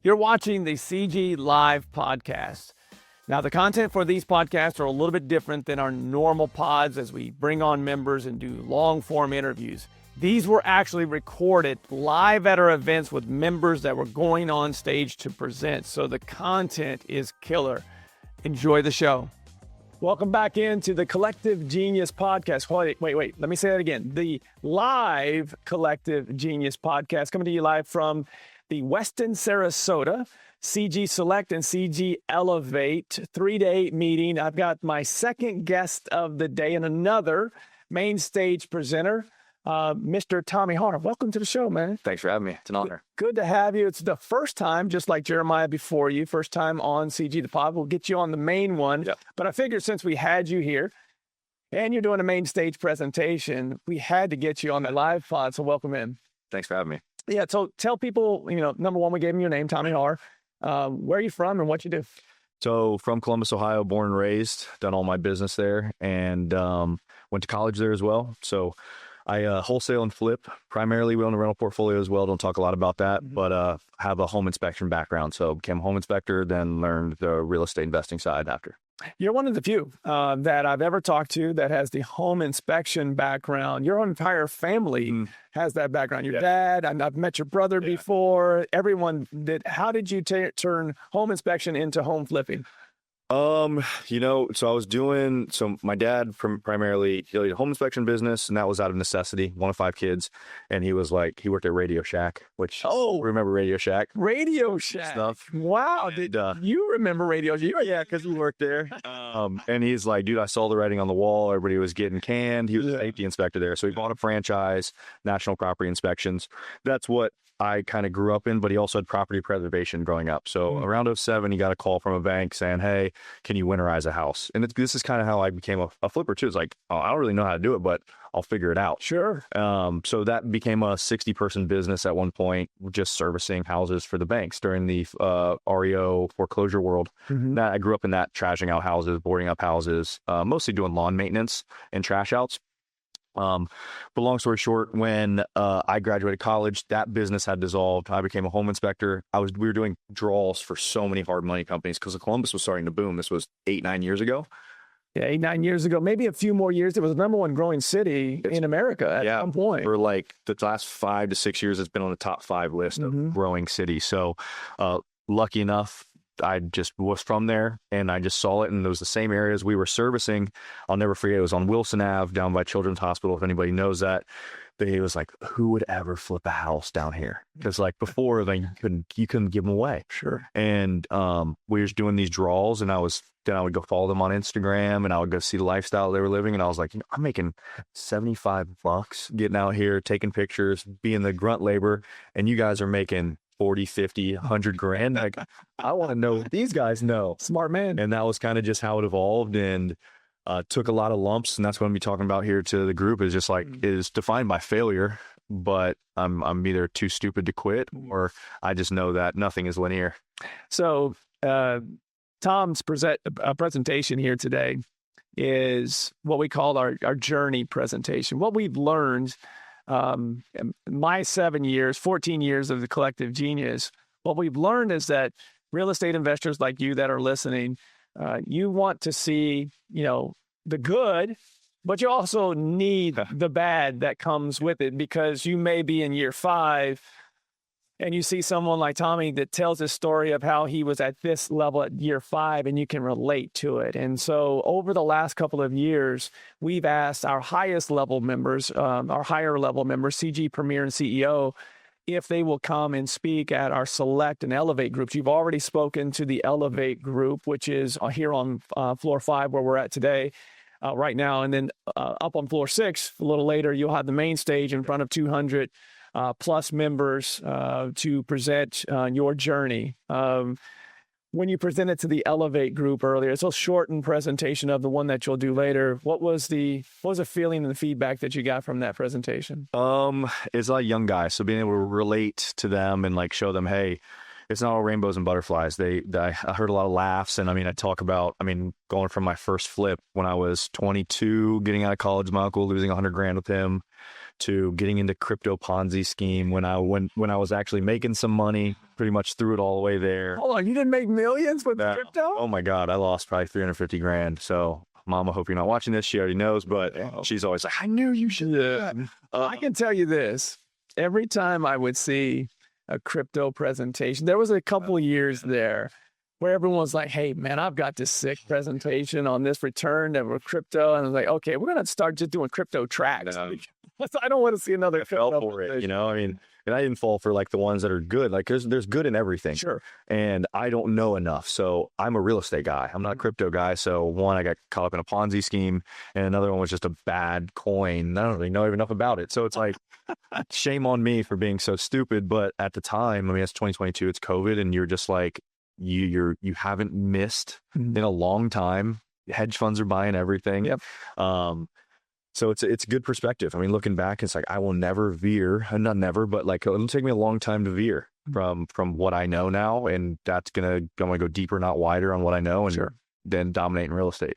You're watching the CG Live podcast. Now, the content for these podcasts are a little bit different than our normal pods as we bring on members and do long-form interviews. These were actually recorded live at our events with members that were going on stage to present, so the content is killer. Enjoy the show. Welcome back into the Collective Genius Podcast. Wait. Let me say that again. The live Collective Genius Podcast coming to you live from the Westin Sarasota, CG Select and CG Elevate 3-day meeting. I've got my second guest of the day and another main stage presenter, Mr. Tommy Harr. Welcome to the show, man. Thanks for having me. It's an honor. Good to have you. It's the first time, just like Jeremiah before you, first time on CG the Pod. We'll get you on the main one. Yep. But I figured since we had you here and you're doing a main stage presentation, we had to get you on the live pod. So welcome in. Thanks for having me. Yeah. So tell people, number one, we gave them your name, Tommy Harr. Where are you from and what you do? So from Columbus, Ohio, born and raised, done all my business there, and went to college there as well. So I wholesale and flip. Primarily, we own a rental portfolio as well. Don't talk a lot about that, but have a home inspection background. So became a home inspector, then learned the real estate investing side after. You're one of the few that I've ever talked to that has the home inspection background. Your entire family has that background. Your dad, I've met your brother before. Everyone did. How did you turn home inspection into home flipping? So my dad primarily he had a home inspection business, and that was out of necessity. One of 5 kids, and he worked at Radio Shack, which remember Radio Shack? Radio Shack stuff. Wow, did you remember Radio Shack? Yeah, because we worked there. And he's like, dude, I saw the writing on the wall. Everybody was getting canned. He was a safety inspector there, so he bought a franchise, National Property Inspections. That's what I kind of grew up in, but he also had property preservation growing up. So around 2007, he got a call from a bank saying, hey, can you winterize a house? And this is kind of how I became a flipper too. It's like, I don't really know how to do it, but I'll figure it out. Sure. So that became a 60-person business at one point, just servicing houses for the banks during the REO foreclosure world. That I grew up in that, trashing out houses, boarding up houses, mostly doing lawn maintenance and trash outs. But long story short, when I graduated college, that business had dissolved. I became a home inspector. We were doing draws for so many hard money companies because Columbus was starting to boom. This was 8-9 years ago. Yeah, 8-9 years ago, maybe a few more years. It was the number one growing city in America at some point. For like the last 5 to 6 years, it's been on the top 5 list of growing cities. So lucky enough, I just was from there and I just saw it, and it was the same areas we were servicing. I'll never forget, it was on Wilson Ave down by Children's Hospital. If anybody knows that, he was like, who would ever flip a house down here? Because like before, you couldn't give them away. Sure. And we were just doing these draws, and I would go follow them on Instagram, and I would go see the lifestyle they were living. And I was like, I'm making $75 getting out here, taking pictures, being the grunt labor, and you guys are making 40, 50, 100 grand. Like, I want to know what these guys know. Smart man. And that was kind of just how it evolved, and took a lot of lumps. And that's what I'm be talking about here to the group, is just like, is defined by failure, but I'm either too stupid to quit, or I just know that nothing is linear. So Tom's presentation here today is what we call our journey presentation. What we've learned my 14 years of the Collective Genius, what we've learned is that real estate investors like you that are listening, you want to see, the good, but you also need the bad that comes with it, because you may be in year 5 and you see someone like Tommy that tells a story of how he was at this level at year 5, and you can relate to it. And so over the last couple of years, we've asked our highest level members, our higher level members, CG Premier and CEO, if they will come and speak at our Select and Elevate groups. You've already spoken to the Elevate group, which is here on floor 5 where we're at today, right now. And then up on floor 6, a little later, you'll have the main stage in front of 200 plus members to present your journey. When you presented to the Elevate group earlier, it's a shortened presentation of the one that you'll do later. What was the feeling and the feedback that you got from that presentation? It's like young guys, so being able to relate to them and like show them, hey, it's not all rainbows and butterflies. I heard a lot of laughs, and I talk about, going from my first flip when I was 22, getting out of college, my uncle losing $100,000 with him, to getting into crypto Ponzi scheme when I was actually making some money, pretty much threw it all the way there. Hold on, you didn't make millions with crypto? Oh my God, I lost probably 350 grand. So Mama, hope you're not watching this. She already knows, but she's always like, I knew you should. I can tell you this. Every time I would see a crypto presentation, there was a couple of years there where everyone was like, hey, man, I've got this sick presentation on this return that we're crypto. And I was like, okay, we're going to start just doing crypto tracks. I don't want to see another crypto fell for it, I mean, and I didn't fall for like the ones that are good. Like there's good in everything. Sure. And I don't know enough. So I'm a real estate guy. I'm not a crypto guy. So one, I got caught up in a Ponzi scheme, and another one was just a bad coin. I don't really know enough about it. So it's like, shame on me for being so stupid. But at the time, I mean, it's 2022, it's COVID, and you're just like, you haven't missed in a long time. Hedge funds are buying everything. Yep. So it's a good perspective. I mean, looking back, it's like I will never veer, not never, but like it'll take me a long time to veer from what I know now, and that's I'm gonna go deeper, not wider, on what I know, and then dominate in real estate.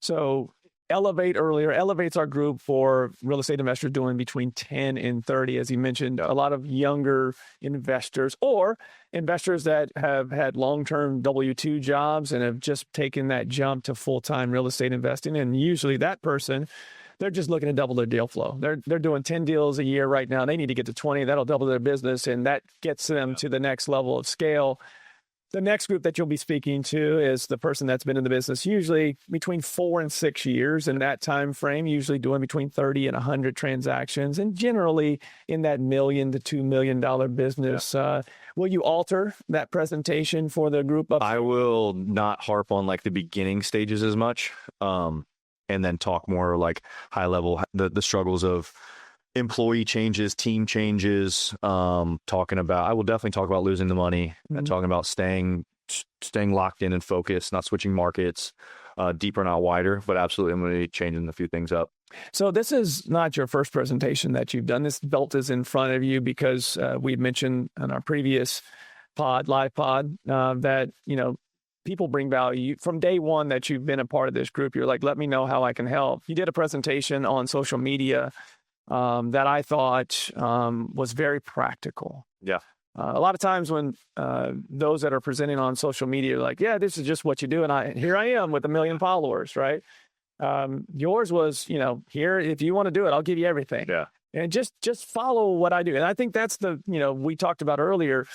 So Elevate's our group for real estate investors doing between 10 and 30, as you mentioned. A lot of younger investors or investors that have had long-term W-2 jobs and have just taken that jump to full-time real estate investing. And usually that person, they're just looking to double their deal flow. They're doing 10 deals a year right now. They need to get to 20. That'll double their business, and that gets them to the next level of scale. The next group that you'll be speaking to is the person that's been in the business usually between 4 and 6 years in that time frame, usually doing between 30 and 100 transactions, and generally in that $1 million to $2 million business. Will you alter that presentation for the group? I will not harp on like the beginning stages as much, and then talk more like high level, the struggles of employee changes, team changes, I will definitely talk about losing the money and talking about staying locked in and focused, not switching markets, deeper, not wider, but absolutely I'm going to be changing a few things up. So this is not your first presentation that you've done. This belt is in front of you because we mentioned in our previous live pod, that, people bring value from day one that you've been a part of this group. You're like, let me know how I can help. You did a presentation on social media that I thought was very practical. Yeah. A lot of times when those that are presenting on social media are like, yeah, this is just what you do. And here I am with 1 million followers, right? Yours was, here, if you want to do it, I'll give you everything. Yeah. And just follow what I do. And I think that's we talked about earlier,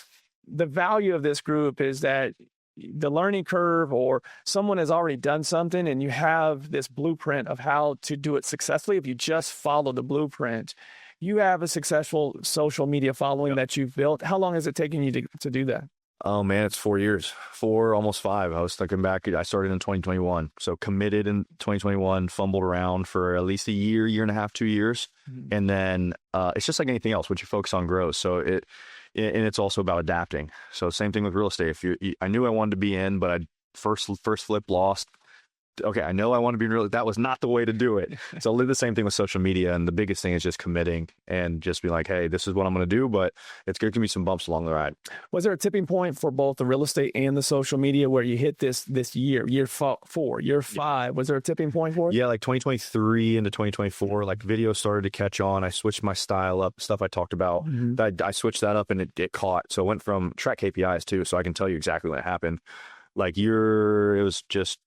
the value of this group is that the learning curve, or someone has already done something and you have this blueprint of how to do it successfully. If you just follow the blueprint, you have a successful social media following that you've built. How long has it taken you to do that? Oh man, it's 4 years, almost 5. I was thinking back, I started in 2021. So committed in 2021, fumbled around for at least a year and a half, 2 years. Mm-hmm. And then it's just like anything else, what you focus on grows. So and it's also about adapting. So same thing with real estate. I knew I wanted to be in, but I first flip lost. Okay, I know I want to be in real estate. That was not the way to do it. So I'll do the same thing with social media. And the biggest thing is just committing and just be like, hey, this is what I'm going to do, but it's going to be some bumps along the ride. Was there a tipping point for both the real estate and the social media where you hit this year 4, year 5? Was there a tipping point for it? Yeah, like 2023 into 2024, like video started to catch on. I switched my style up, stuff I talked about. Mm-hmm. I switched that up and it caught. So it went from track KPIs too. So I can tell you exactly when it happened. Like it was just,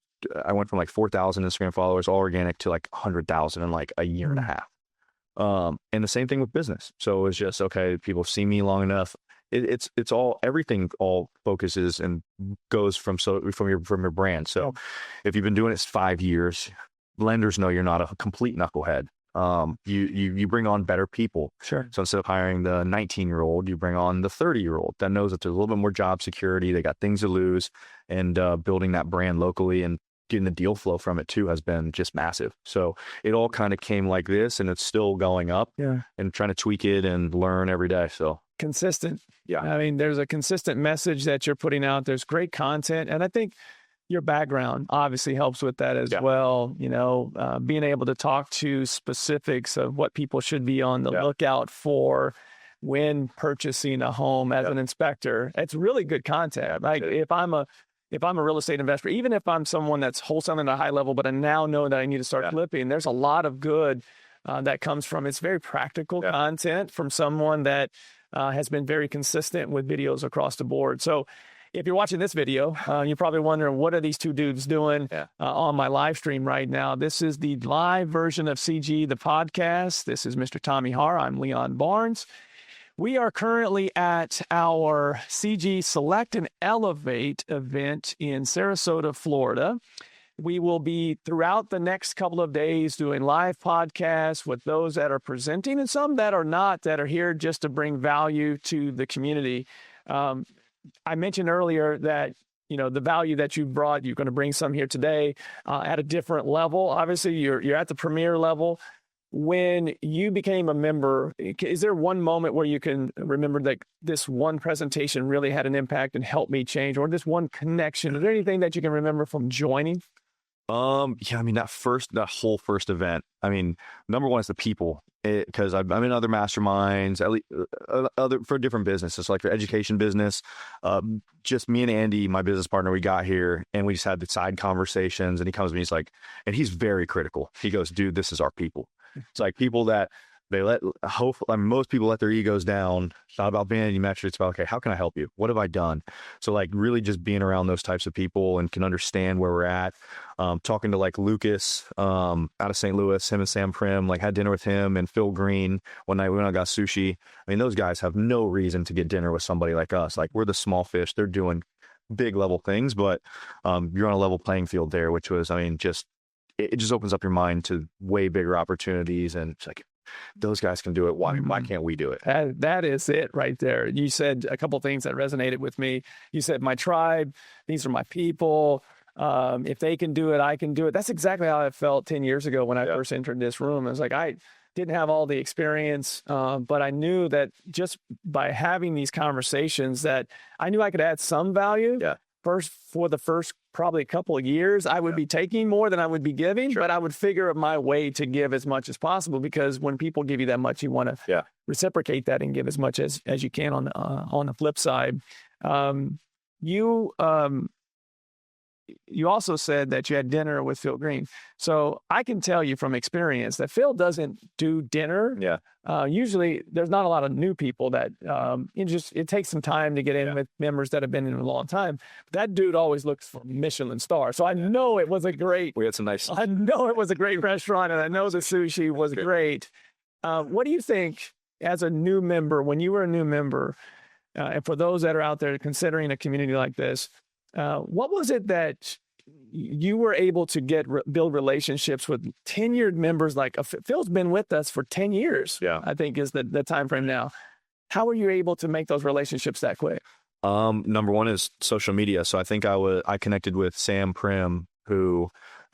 I went from like 4,000 Instagram followers, all organic, to like 100,000 in like a year and a half. And the same thing with business. So it was just, okay, people see me long enough. It's all, everything all focuses and goes from your brand. So if you've been doing it 5 years, lenders know you're not a complete knucklehead. You bring on better people. Sure. So instead of hiring the 19-year-old, you bring on the 30-year-old that knows that there's a little bit more job security. They got things to lose, and building that brand locally and getting the deal flow from it too has been just massive. So it all kind of came like this, and it's still going up. Yeah. And trying to tweak it and learn every day. So consistent. Yeah. I mean, there's a consistent message that you're putting out. There's great content, and I think your background obviously helps with that as well. Being able to talk to specifics of what people should be on the lookout for when purchasing a home as an inspector. It's really good content. Like if I'm a real estate investor, even if I'm someone that's wholesaling at a high level, but I now know that I need to start flipping, there's a lot of good that comes from. It's very practical content from someone that has been very consistent with videos across the board. So if you're watching this video, you're probably wondering, what are these two dudes doing on my live stream right now? This is the live version of CG, the podcast. This is Mr. Tommy Harr. I'm Leon Barnes. We are currently at our CG Select and Elevate event in Sarasota, Florida. We will be throughout the next couple of days doing live podcasts with those that are presenting and some that are not, that are here just to bring value to the community. I mentioned earlier that, you know, the value that you brought, you're going to bring some here today at a different level. Obviously, you're at the premier level. When you became a member, is there one moment where you can remember that this one presentation really had an impact and helped me change, or this one connection? Is there anything that you can remember from joining? Yeah, I mean, that whole first event, I mean, number one is the people, because I'm in other masterminds, at least for different businesses, like for education business. Just me and Andy, my business partner, we got here and we just had the side conversations, and he comes to me, he's like, and he's very critical. He goes, dude, this is our people. It's like people that most people let their egos down. It's not about vanity metrics. It's about, okay, how can I help you? What have I done? So like really just being around those types of people and can understand where we're at. Talking to like Lucas out of St. Louis, him and Sam Prim, like had dinner with him, and Phil Green one night. We went and got sushi. I mean, those guys have no reason to get dinner with somebody like us. Like, we're the small fish. They're doing big level things, but you're on a level playing field there, which was, I mean, it just opens up your mind to way bigger opportunities. And it's like, those guys can do it. Why can't we do it? That is it right there. You said a couple of things that resonated with me. You said, my tribe, these are my people. If they can do it, I can do it. That's exactly how I felt 10 years ago when I first entered this room. It was like, I didn't have all the experience, but I knew that just by having these conversations that I knew I could add some value. For the first probably a couple of years, I would be taking more than I would be giving, but I would figure out my way to give as much as possible, because when people give you that much, you want to reciprocate that and give as much as you can on the flip side. You also said that you had dinner with Phil Green. So I can tell you from experience that Phil doesn't do dinner. Usually there's not a lot of new people that it takes some time to get in with members that have been in a long time. But that dude always looks for Michelin star. So I know it was we had some nice. I know it was a great restaurant, and I know the sushi was great. What do you think as a new member, when you were a new member, and for those that are out there considering a community like this, what was it that you were able to build relationships with tenured members? Like Phil's been with us for 10 years, I think is the time frame now. How were you able to make those relationships that quick? Number one is social media. So I think I connected with Sam Prim, who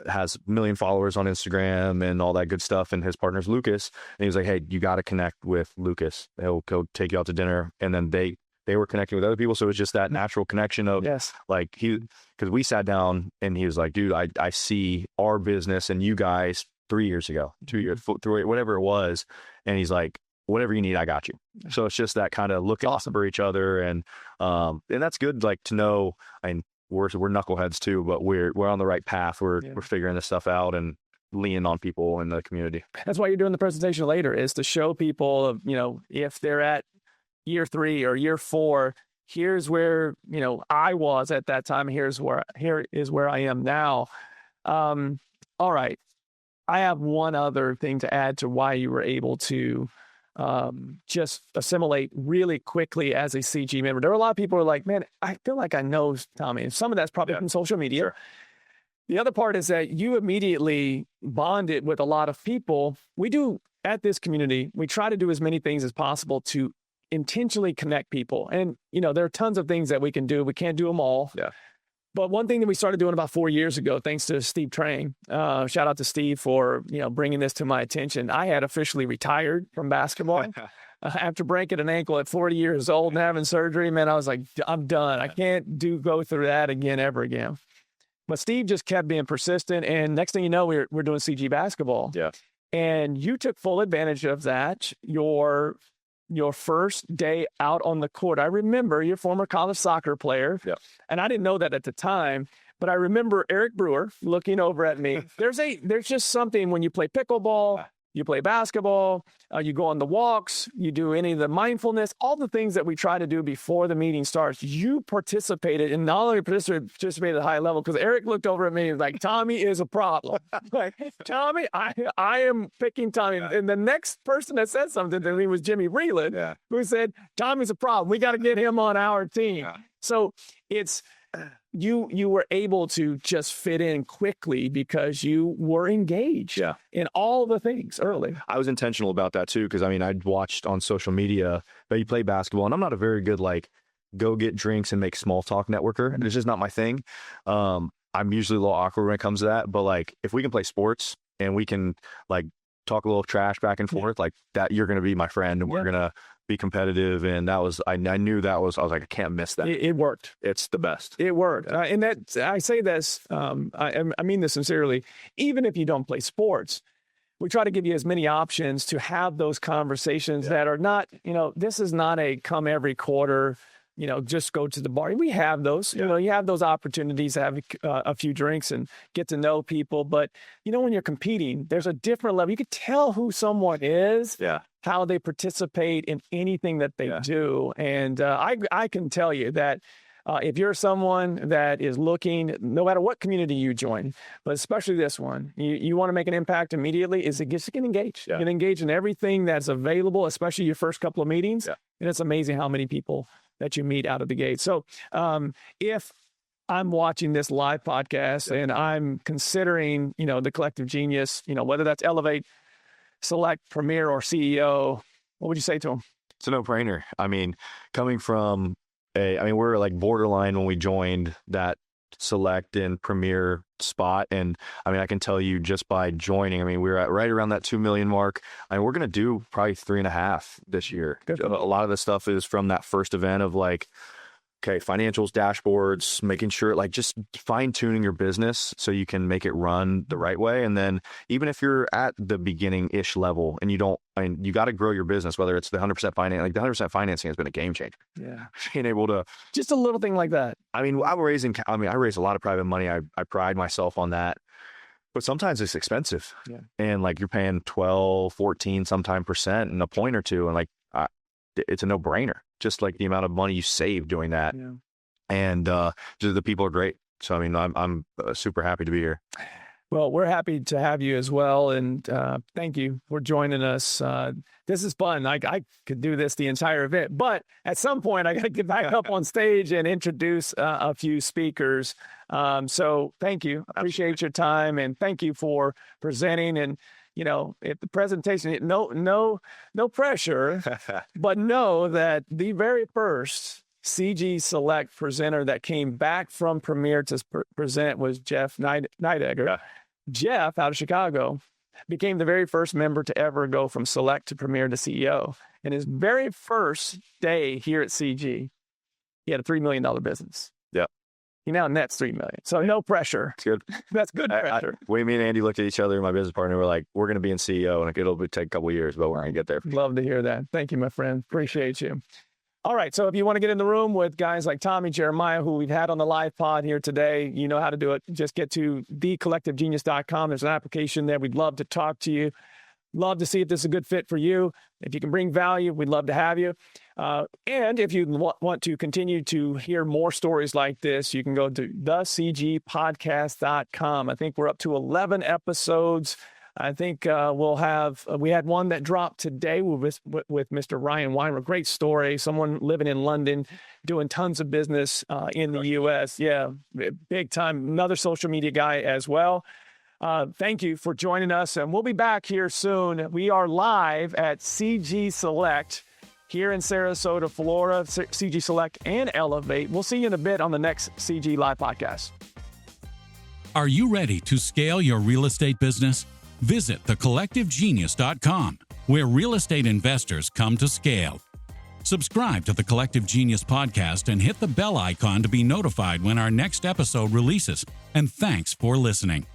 has 1 million followers on Instagram and all that good stuff, and his partner's Lucas. And he was like, hey, you got to connect with Lucas. He'll go take you out to dinner. And then they were connecting with other people. So it was just that natural connection of like, because we sat down and he was like, dude, I see our business and you guys 3 years ago, 2 years, 3, whatever it was. And he's like, whatever you need, I got you. So it's just that kind of looking for each other. And that's good. Like to know, I mean, we're knuckleheads too, but we're on the right path. We're figuring this stuff out and leaning on people in the community. That's why you're doing the presentation later, is to show people of, you know, if they're at year 3 or year 4, here's where, you know, I was at that time. Here is where I am now. All right. I have one other thing to add to why you were able to just assimilate really quickly as a CG member. There were a lot of people who are like, man, I feel like I know Tommy. And some of that's probably from social media. Sure. The other part is that you immediately bonded with a lot of people. We do at this community, we try to do as many things as possible to intentionally connect people. And, you know, there are tons of things that we can do. We can't do them all. But one thing that we started doing about 4 years ago, thanks to Steve Trang, shout out to Steve for, you know, bringing this to my attention. I had officially retired from basketball after breaking an ankle at 40 years old and having surgery. Man, I was like, I'm done. I can't go through that again, ever again. But Steve just kept being persistent. And next thing you know, we're doing CG basketball. And you took full advantage of that. Your first day out on the court. I remember you're a former college soccer player. And I didn't know that at the time, but I remember Eric Brewer looking over at me. There's just something when you play pickleball you play basketball, you go on the walks, you do any of the mindfulness, all the things that we try to do before the meeting starts. You participated, and not only participated at a high level, because Eric looked over at me and was like, Tommy is a problem. Like, Tommy, I am picking Tommy. And the next person that said something to me was Jimmy Reeland, who said, Tommy's a problem. We got to get him on our team. So it's... You were able to just fit in quickly because you were engaged in all the things early. I was intentional about that too, because I mean, I'd watched on social media that you play basketball, and I'm not a very good go get drinks and make small talk networker. It's just not my thing. I'm usually a little awkward when it comes to that, but if we can play sports and we can talk a little trash back and forth like that, you're going to be my friend, and we're going to be competitive. And that was, I knew that was, I was like, I can't miss that. It worked. It's the best. It worked. And that, I say this, I mean this sincerely, even if you don't play sports, we try to give you as many options to have those conversations that are not, this is not a come every quarter, just go to the bar. We have those, you have those opportunities to have a few drinks and get to know people. But, when you're competing, there's a different level. You can tell who someone is, how they participate in anything that they do. And I can tell you that if you're someone that is looking, no matter what community you join, but especially this one, you want to make an impact immediately, is just get engaged. Get engaged in everything that's available, especially your first couple of meetings. And it's amazing how many people that you meet out of the gate. So if I'm watching this live podcast and I'm considering, the Collective Genius, whether that's Elevate, Select, Premier, or CEO, what would you say to them? It's a no-brainer. I mean, coming from we're borderline when we joined that Select and Premier spot. And I mean, I can tell you just by joining, we're at right around that 2 million mark. We're going to do probably 3.5 this year. Good. A lot of the stuff is from that first event of financials, dashboards, making sure just fine tuning your business so you can make it run the right way. And then even if you're at the beginning ish level and you got to grow your business, whether it's the 100% finance, the 100% financing has been a game changer. Yeah. Being able to just a little thing like that. I raise a lot of private money. I pride myself on that, but sometimes it's expensive. Yeah. And you're paying 12, 14, sometime percent in a point or two. And it's a no brainer. Just the amount of money you save doing that. Yeah. And just the people are great. So, I'm super happy to be here. Well, we're happy to have you as well. And thank you for joining us. This is fun. I could do this the entire event, but at some point I got to get back up on stage and introduce a few speakers. So thank you. Appreciate your time. And thank you for presenting. And at the presentation, no pressure, but know that the very first CG Select presenter that came back from Premier to present was Jeff Neidegger. Yeah. Jeff, out of Chicago, became the very first member to ever go from Select to Premier to CEO. And his very first day here at CG, he had a $3 million business. Yeah. He now nets $3 million. So no pressure. It's good. That's good pressure. Me and Andy looked at each other, my business partner, we're like, we're going to be in CEO, and it'll take a couple of years, but we're going to get there. Love to hear that. Thank you, my friend. Appreciate you. All right. So if you want to get in the room with guys like Tommy, Jeremiah, who we've had on the live pod here today, you know how to do it. Just get to thecollectivegenius.com. There's an application there. We'd love to talk to you. Love to see if this is a good fit for you. If you can bring value, we'd love to have you. And if you want to continue to hear more stories like this, you can go to thecgpodcast.com. I think we're up to 11 episodes. I think we had one that dropped today with Mr. Ryan Weimer. Great story. Someone living in London, doing tons of business in the U.S. Yeah, big time. Another social media guy as well. Thank you for joining us, and we'll be back here soon. We are live at CG Select here in Sarasota, Florida, CG Select and Elevate. We'll see you in a bit on the next CG Live podcast. Are you ready to scale your real estate business? Visit thecollectivegenius.com, where real estate investors come to scale. Subscribe to the Collective Genius podcast and hit the bell icon to be notified when our next episode releases. And thanks for listening.